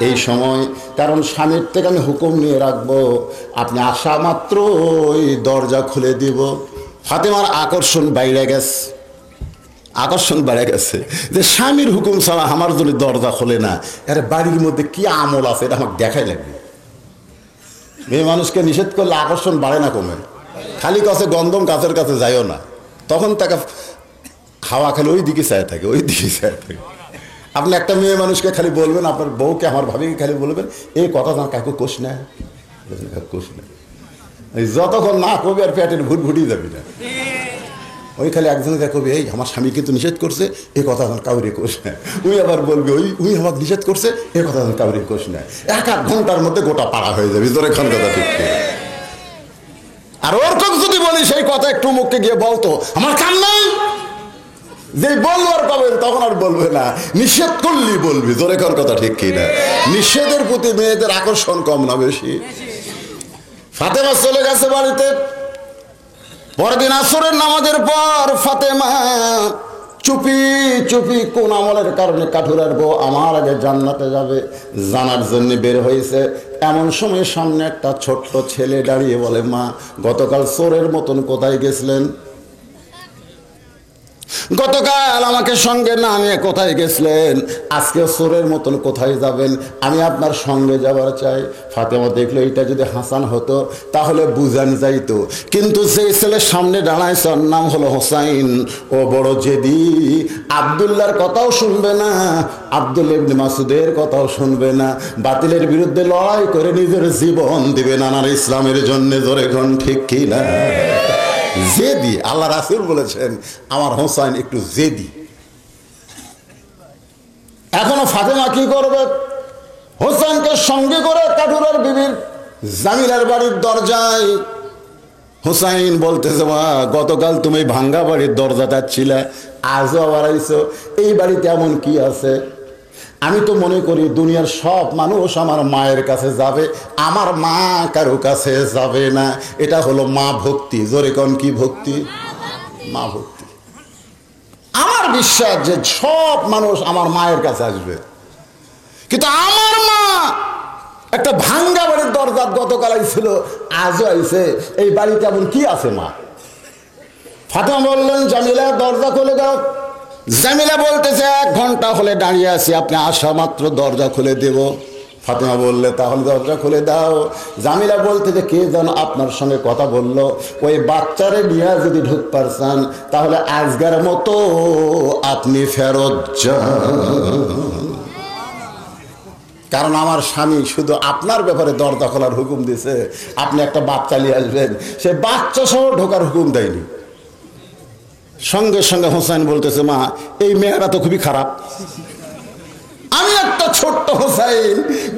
এই সময়। কারণ স্বামীর থেকে আমি হুকুম নিয়ে রাখবো, আপনি আসা মাত্রই দরজা খুলে দিব। ফাতেমার আকর্ষণ বাইরে গেছে, আকর্ষণ বেড়ে গেছে যে স্বামীর হুকুম ছাড়া আমার জন্য দরজা খোলে না। আরে বাড়ির মধ্যে কি আমল আছে এটা আমাকে দেখাই লাগবে। মেয়ে মানুষকে নিষেধ করলে আকর্ষণ বাড়ে না কমে? খালি কাছে গন্ধম গাছের কাছে যাইও না, তখন তাকে হাওয়া খালি ওই দিকে চায় থাকে, ওই দিকে চায় থাকে। আপনি একটা মেয়ে মানুষকে খালি বলবেন, আপনার বউকে আমার ভাবিকে খালি বলবেন এই কথা না কাকু কোষ না, কোষ না, যতক্ষণ না কবি আর পেটের ভুটভুটি যাবি না। ওই খালি একজনকে কবি এই আমার স্বামী কিন্তু নিষেধ করছে এ কথা আমার কাউরে কোষ না, উই আবার বলবি ওই আমাকে নিষেধ করছে এ কথা আমার কাউরে কোষ না। এক ঘন্টার মধ্যে গোটা পাড়া হয়ে যাবে, তোর এখান কথা ঠিক। আর ওরকম যদি বলি সেই কথা একটু মুখে গিয়ে বলতো আমার কান নাই, যে বলবো আর পাবেন তখন আর বলবে না, নিষেধ করলি বলবি। তোর এখন কথা ঠিক কিনা? নিষেধের প্রতি মেয়েদের আকর্ষণ কম না বেশি? ফাতেমা চলে গেছে বাড়িতে। পরদিন আসরের নামাজের পর ফাতেমা চুপি চুপি কোন আমলের কারণে কাঠুরার বউ আমার আগে জান্নাতে যাবে জানার জন্য বের হয়েছে। এমন সময় সামনে একটা ছোট্ট ছেলে দাঁড়িয়ে বলে, মা গতকাল চোরের মতন কোথায় গেছিলেন? গতকাল আমাকে সঙ্গে না নিয়ে কোথায় গেছিলেন? আজকে চোরের মতন কোথায় যাবেন? আমি আপনার সঙ্গে যাবার চাই। ফাতেমা দেখলো এটা যদি হাসান হতো তাহলে বুঝান যাইতো, কিন্তু সেই ছেলের সামনে দাঁড়াইছে ওর নাম হলো হোসাইন। ও বড় জেদি, আব্দুল্লাহর কথাও শুনবে না, আব্দুল্লাহ ইবনে মাসুদের কথাও শুনবে না, বাতিলের বিরুদ্ধে লড়াই করে নিজের জীবন দিবে নানার ইসলামের জন্য। জোরে কোন ঠিক কিনা? জেদি। আল্লাহ রাসূল বলেছেন আমার হোসাইন একটু জেদি। এখনো ফাতেমা কি করবে? হোসাইনকে সঙ্গে করে কাঠুরার বিবির জামিলার বাড়ির দরজায়। হোসাইন বলতেছে, মা গতকাল তুমি ভাঙ্গা বাড়ির দরজা যাচ্ছিলে, আজও আবার আইছো, এই বাড়িতে এমন কি আছে? আমি তো মনে করি দুনিয়ার সব মানুষ আমার মায়ের কাছে যাবে, আমার মা কারো কাছে যাবে না। এটা হলো মা ভক্তি। জোরে কোন কি ভক্তি? মা ভক্তি। আমার বিশ্বাস যে সব মানুষ আমার মায়ের কাছে আসবে, কিন্তু আমার মা একটা ভাঙ্গা বাড়ির দরজা গতকাল আইছিল, আজও আইছে, এই বাড়িতে এমন কি আছে মা? ফাতেমা বললেন, জামিলা দরজা খুলে দাও। জামিলা বলতেছে 1 ঘন্টা হলে দাঁড়িয়ে আছি, আপনি আসা মাত্র দরজা খুলে দেব। ফাতেমা বললে তাহলে দরজা খুলে দাও। জামিলা বলতেছে কে যেন আপনার সঙ্গে কথা বললো, ওই বাচ্চারে নিয়ে যদি ঢুক পারছেন তাহলে আজকের মতো আপনি ফেরত যান, কারণ আমার স্বামী শুধু আপনার ব্যাপারে দরজা খোলার হুকুম দিয়েছে, আপনি একটা বাচ্চা নিয়ে আসবেন, সে বাচ্চা সহ ঢোকার হুকুম দেয়নি। সঙ্গে সঙ্গে হোসেন বলতেছে, মা এই মেয়েরা তো খুবই খারাপ। আমি একটা ছোট্ট হোসেন,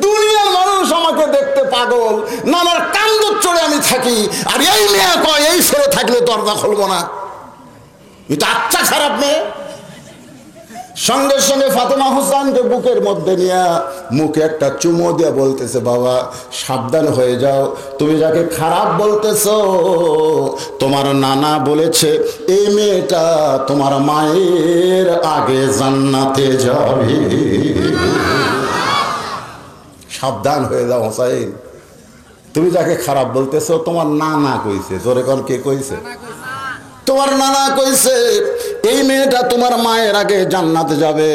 দুনিয়ার মানুষ আমাকে দেখতে পাগল, নানার কান্দর চড়ে আমি থাকি, আর এই মেয়ে কয় এই ছেলে থাকলে দরজা খুলবো না। এটা আচ্ছা খারাপ মেয়ে। সঙ্গে সঙ্গে ফাতেমা হোসেনকে বুকের মধ্যে নিয়ে মুখে একটা চুমো দিয়ে বলতেছে, বাবা সাবধান হয়ে যাও, তুমি যাকে খারাপ বলতেছো তোমার নানা বলেছে এই মেয়েটা তোমার মায়ের আগে জান্নাতে যাবে। সাবধান হয়ে যাও হোসেন, তুমি যাকে খারাপ বলতেছো তোমার নানা কইছে। জোরে কোন কে কইছে? তোমার নানা কইছে এই মেয়েটা তোমার মায়ের আগে জান্নাতে যাবে।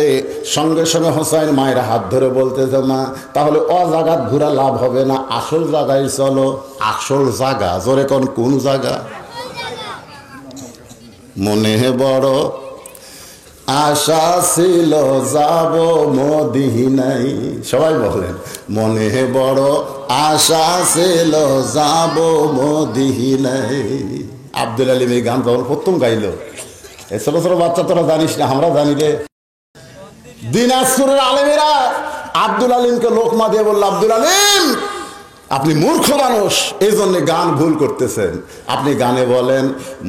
সঙ্গে সঙ্গে হোসেন মায়ের হাত ধরে বলতেছে, মা তাহলে অজাগাত ঘুরা লাভ হবে না, আসল জায়গায় চলো। আসল জায়গা? জোরে কোন কোন জায়গা? মনে বড় আশা ছিল যাব মদিনায়। সবাই বলেন, মনে বড় আশা ছিল যাব মদিনায়। আব্দুল আলিম এই গান তখন প্রথম গাইল। এই ছোট ছোট বাচ্চা তোরা জানিস না, আমরা জানি রে। দিনাজপুরের আলেমেরা আব্দুল আলিমকে লোকমা দিয়ে বলল, আব্দুল আলিম আপনি মূর্খ মানুষ, এই জন্য গান ভুল করতেছেন। আপনি গানে বলেন,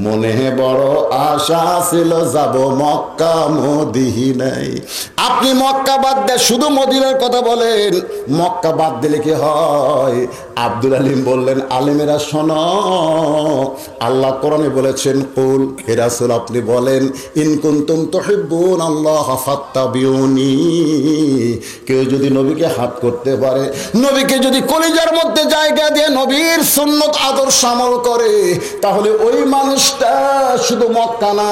মনে বড় আশা ছিল যাব মক্কা মদিনায়। আপনি মক্কা বাদ দিয়ে শুধু মদিনার কথা বলেন, মক্কা বাদ দিলে কি হয়? আব্দুল আলিম বললেন, আলেমেরা শোনো, আল্লাহ কোরআনে বলেছেন, কুল হে রাসূল আপনি বলেন, ইন কুনতুম তুহিব্বুন আল্লাহ ফাত্তাবিউনি। কেউ যদি নবীকে হাত করতে পারে, নবীকে যদি কলিজার মধ্যে জায়গা দিয়ে নবীর সুন্নত আদর্শ আমল করে, তাহলে ওই মানুষটা শুধু মক্কা না,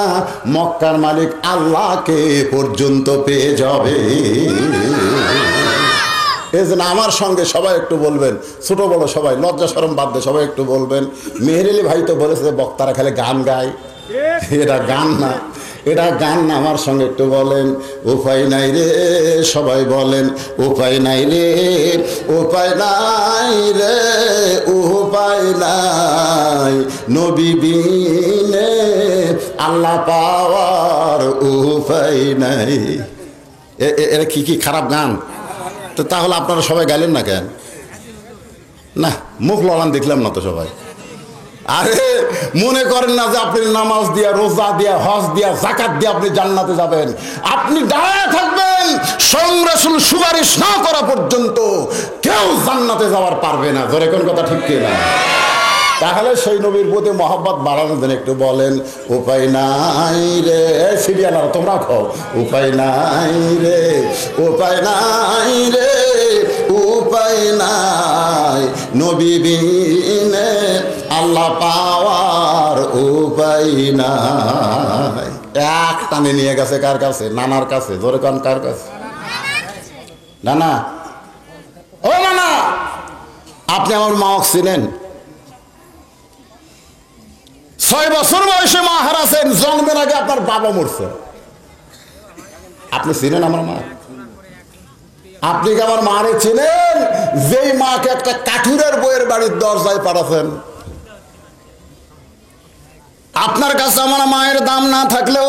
মক্কার মালিক আল্লাহকে পর্যন্ত পেয়ে যাবে। এই জন্য আমার সঙ্গে সবাই একটু বলবেন, ছোট বড় সবাই, লজ্জা শরম বাদ দিয়ে সবাই একটু বলবেন, মেহের আলী ভাই তো বলেছে বক্তারা খালি গান গায়, এটা গান না, এটা গান না। আমার সঙ্গে একটু বলেন, উপায় নাই রে, সবাই বলেন, উপায় নাই রে, উপায় নাই রে, উপায় নাই, নবী বিনে আল্লাহ পাওয়ার উপায় নাই। এরা কি কি খারাপ গান? তো তাহলে আপনারা সবাই গাইলেন না কেন? না, মুখ লড়ান দেখলাম না তো সবাই। আরে মনে করেন না যে আপনি নামাজ দিয়া, রোজা দিয়া, হজ দিয়া, যাকাত দিয়া আপনি জান্নাতে যাবেন। আপনি দাঁড়ায় থাকবেন, স্বয়ং রাসূল সুপারিশ না করা পর্যন্ত কেউ জান্নাতে যাওয়ার পারবে না। ধরে কোন কথা ঠিক কি না? তাহলে সেই নবীর প্রতি মহব্বত বাড়ানোর জন্য একটু বলেন, উপায় নাই রে, সিরিয়াল আর তোমরা খাও, উপায় নাই রে, উপায় নাই রে, উপায় নাই, নবী বিনে আল্লাহ পাওয়ার উপায় নাই। এক টানে নিয়ে গেছে কার কাছে? নানার কাছে। ধরে কান কার কাছে? নানা, ও নানা, আপনি আমার মা চিনেন? 6 বছর বয়সে মা হারাছেন, জন্মের আগে আপনার বাবা মরছে। আপনি চিনেন আমার মা? আপনি কি আমার মারে চিনেন, যেই মাকে একটা কাঠুরের বইয়ের বাড়ির দরজায় পাঠাছেন? আপনার কাছে আমার মায়ের দাম না থাকলেও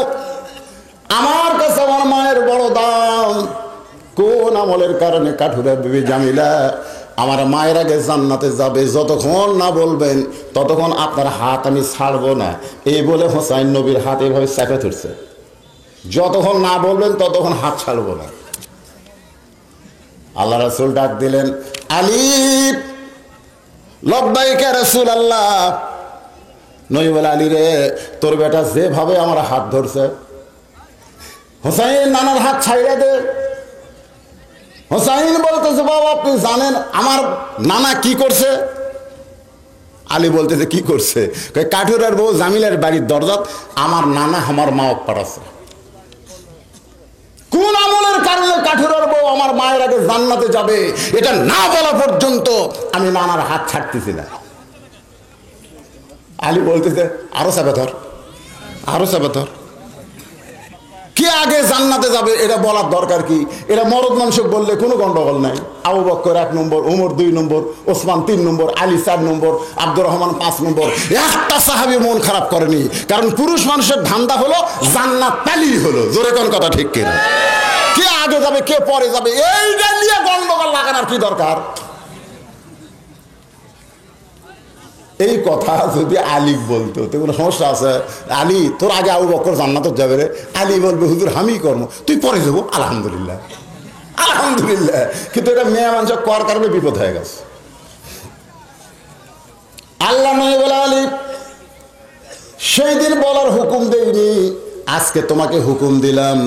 আমার কাছে আমার মায়ের বড় দাম। কোন আমলের কারণে কাঠুরের বিবি জামিলা আমার মায়ের আগে জান্নাতে যাবে, যতক্ষণ না বলবেন ততক্ষণ আপনার হাত আমি ছাড়বো না, এই বলে হোসাইন নবীর হাত এভাবে চেপে ধরছে। যতক্ষণ না বলবেন ততক্ষণ হাত ছাড়বো না। আল্লাহ রাসূল ডাক দিলেন, আলী, লব্বাইকা রাসূলুল্লাহ। নবী বলে, আলী রে, তোর বেটা যেভাবে আমার হাত ধরছে, হোসাইন নানার হাত ছাইড়া দে। হোসাইন বলতেছে, বাবা আপনি জানেন আমার নানা কি করছে? আলী বলতেছে, কি করছে? কাঠুরের বউ জামিলার বাড়ির দরজাত আমার নানা আমার মা পাঠাচ্ছে। কোন আমলের কারণে কাঠুরের বউ আমার মায়ের আগে জান্নাতে যাবে এটা না বলা পর্যন্ত আমি নানার হাত ছাড়তেছি না। আলী বলতেছে, আরো চাপে ধর, আরো চাপে ধর। কে আগে জান্নাতে যাবে এটা বলার দরকার কি? এটা মরদ মানুষ বললে কোনো গন্ডগোল নাই। আবু বকর 1 নম্বর, ওমর 2 নম্বর, ওসমান 3 নম্বর, আলী 4 নম্বর, আব্দুর রহমান 5 নম্বর। একটা সাহাবী মন খারাপ করেনি, কারণ পুরুষ মানুষের ধান্দা হলো জান্নাত পেলেই হলো। জোরে কোন কথা ঠিক কিনা? কে আগে যাবে কে পরে যাবে এইটা নিয়ে গন্ডগোল লাগানোর কি দরকার? এই কথা যদি আলী বলতো তো কোনো সমস্যা আছে? আলী, তোর আগে আবু বকর জান্নাতে যাবে রে। আলী বলবে, হুজুর আমি কর্ম, তুই পরে যাবো। আলহামদুলিল্লাহ, আলহামদুলিল্লাহ। কিন্তু এটা মেয়ে মানুষ করার কারণে বিপদ হয়ে গেছে। আল্লাহ নয় বলে, আলী সেই দিন বলার হুকুম দেয়নি, আজকে তোমাকে হুকুম দিলাম।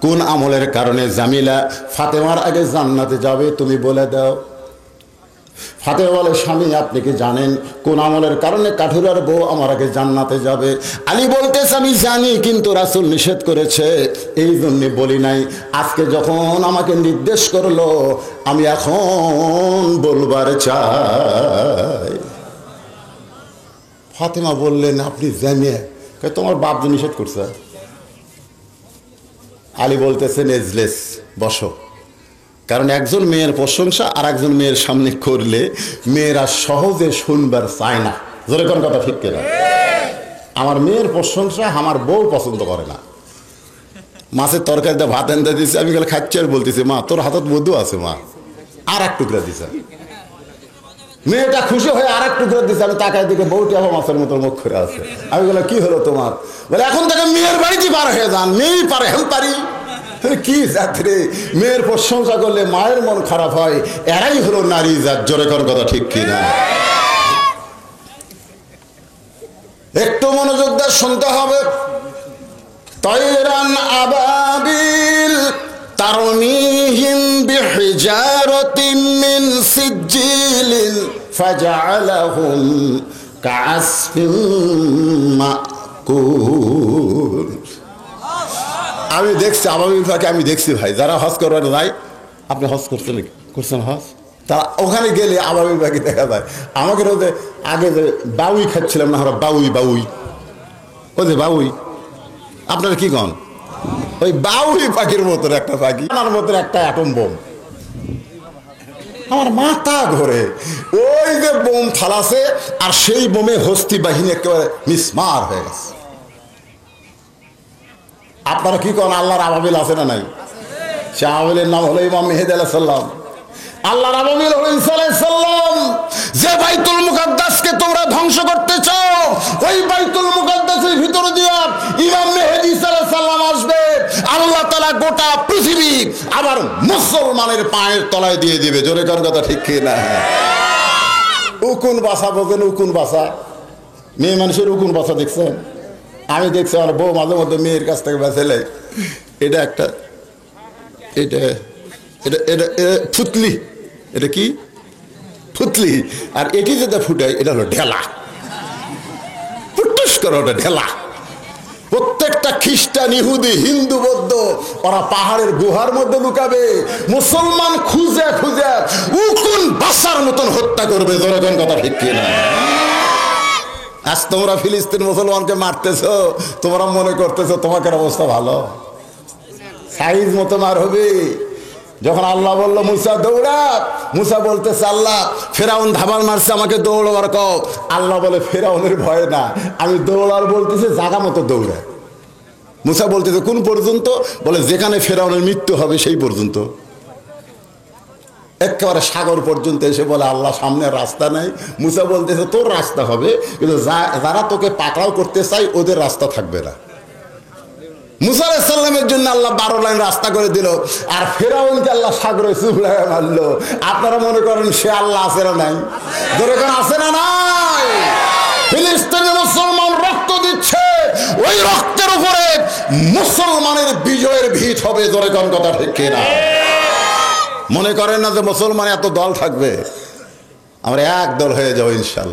কোন আমলের কারণে জামিলা ফাতেমার আগে জান্নাতে যাবে তুমি বলে দাও। ফাতেমা বলে, স্বামী আপনি কি জানেন কোন আমলের কারণে কাঠুরার বউ আমার আগে জান্নাতে যাবে? আলী বলতেছে, আমি জানি, কিন্তু রাসূল নিষেধ করেছে এই জন্যে বলি নাই। আজকে যখন আমাকে নির্দেশ করলো আমি এখন বলবার চাই। ফাতেমা বললেন, আপনি জানেন? তোমার বাপ যে নিষেধ করছে। আলী বলতেছেন এজলেস, বসো। কারণ একজন মেয়ের প্রশংসা আর একজন মেয়ের সামনে করলে মেয়েরা সহজে শুনবার চায় না। জোরে কোন কথা ঠিক কিনা? আমার মেয়ের প্রশংসা আমার বউ পছন্দ করে না। মাছের তরকারিতে ভাত এনে দিচ্ছে, আমি গেলে খাচ্ছি আর বলতেছি মা তোর হাতত মধু আছে মা, আর এক টুকরা দিছে। মেয়েটা খুশি হয়ে আর এক টুকরা দিচ্ছে, আমি তাকায় দিকে বউটি আবার মাছের মতো মুখ করে আছে। আমি বললাম কি হলো তোমার? বলে এখন থেকে মেয়ের বাড়িতে পার হয়ে যান, মেয়েই পারে হেম পারি। কি জাত রে, মেয়ের প্রশংসা করলে মায়ের মন খারাপ হয়, এরাই হলো নারী জাত। জোরে কোন কথা ঠিক কিনা? একটু মনোযোগ দিয়ে শুনতে হবে। তায়রান আবাবিল তারমিহিম বিহিজারাতিন মিন সিজিলিন ফাজআলাহুম কাআসফিন মাকুল। আমি দেখছি আবাবিল পাখি, আমি দেখছি ভাই, যারা হজ করবেন নাই, আপনি হজ করছেন, করছেন হজ, তারা ওখানে গেলে আবাবিল পাখি দেখা যায়। আমাকে রোদে আগে যে বাউই খাচ্ছিলাম না আমরা, বাউই বাউই, ওই যে বাউই, আপনারা কি কন? ওই বাউই পাখির মতন একটা পাখি, আমার মতন একটা অ্যাটম বোম। আমার মাথা ঘোরে। ওই যে বোম ফালাছে আর সেই বোমে হস্তি বাহিনী একেবারে মিসমার হয়ে গেছে। আপনারা কি কন? আল্লাহর আবাবিল আছে না নাই? সে আবাবিলের নাম হলো ইমাম মেহেদী আলাইহিস সালাম। আল্লাহর আবাবিল হলো ঈসা আলাইহিস সালাম। যে বাইতুল মুকাদ্দাসকে তোমরা ধ্বংস করতে চাও, ওই বাইতুল মুকাদ্দাসের ভিতর দিয়া ইমাম মেহেদী ঈসা আলাইহিস সালাম আসবে। আল্লাহ তাআলা গোটা পৃথিবী আবার মুসলমানের পায়ের তলায় দিয়ে দিবে। জোরে কোন কথা ঠিক কি না? উকুন বাসা বোঝেন? উকুন বাসা, মেয়ে মানুষের উকুন বাসা দেখছেন? আমি দেখছি আমার বউ মাঝে মধ্যে মেয়ের কাছ থেকে বেঁচেলে, এটা একটা, এটা এটা এটা ফুতলি, এটা কি ফুতলি, আর এটি যেটা ফুটায় এটা হলো ঢেলা। ফুটুস করে ওটা ঢেলা। প্রত্যেকটা খ্রিস্টান, ইহুদি, হিন্দু, বৌদ্ধ ওরা পাহাড়ের গুহার মধ্যে লুকাবে, মুসলমান খুঁজে খুঁজে উকুন বাসার মতন হত্যা করবে। যেরকম কথা ঠিক কিনা? আজ তোমরা ফিলিস্তিন মুসলমানকে মারতেছো, তোমরা মনে করতেছো তোমাদের অবস্থা ভালো, সাইজ মতো মার হবে। যখন আল্লাহ বলল মুসা দৌড়া, মুসা বলতেছে আল্লাহ ফেরাউন ধাবাল মারছে, আমাকে দৌড়াবার কও। আল্লাহ বলে ফেরাউনের ভয় না, আমি দৌড়ার বলতেছি জাগা মতো দৌড়া। মুসা বলতেছে কোন পর্যন্ত? বলে যেখানে ফেরাউনের মৃত্যু হবে সেই পর্যন্ত। একেবারে সাগর পর্যন্ত এসে বলে আল্লাহ সামনে রাস্তা নাই। মুসা বলতেছে তোর রাস্তা হবে, কিন্তু যারা তোকে পাকড়াও করতে চাই ওদের রাস্তা থাকবে না। মুসা আলাইহিস সালামের জন্য আল্লাহ 12 লাইন রাস্তা করে দিল, আর ফেরাউনকে আল্লাহ সাগরে চুবড়ায় মারলো। আপনারা মনে করেন সে আল্লাহ আছে না নাই? যেরকম আছে না নাই? ফিলিস্তিনে মুসলমান রক্ত দিচ্ছে, ওই রক্তের উপরে মুসলমানের বিজয়ের ভিত হবে। যেরকম কথা ঠিক কিনা? মনে করেন না যে মুসলমান এত দল থাকবে, আমরা এক দল হয়ে যাবো ইনশাল্লাহ।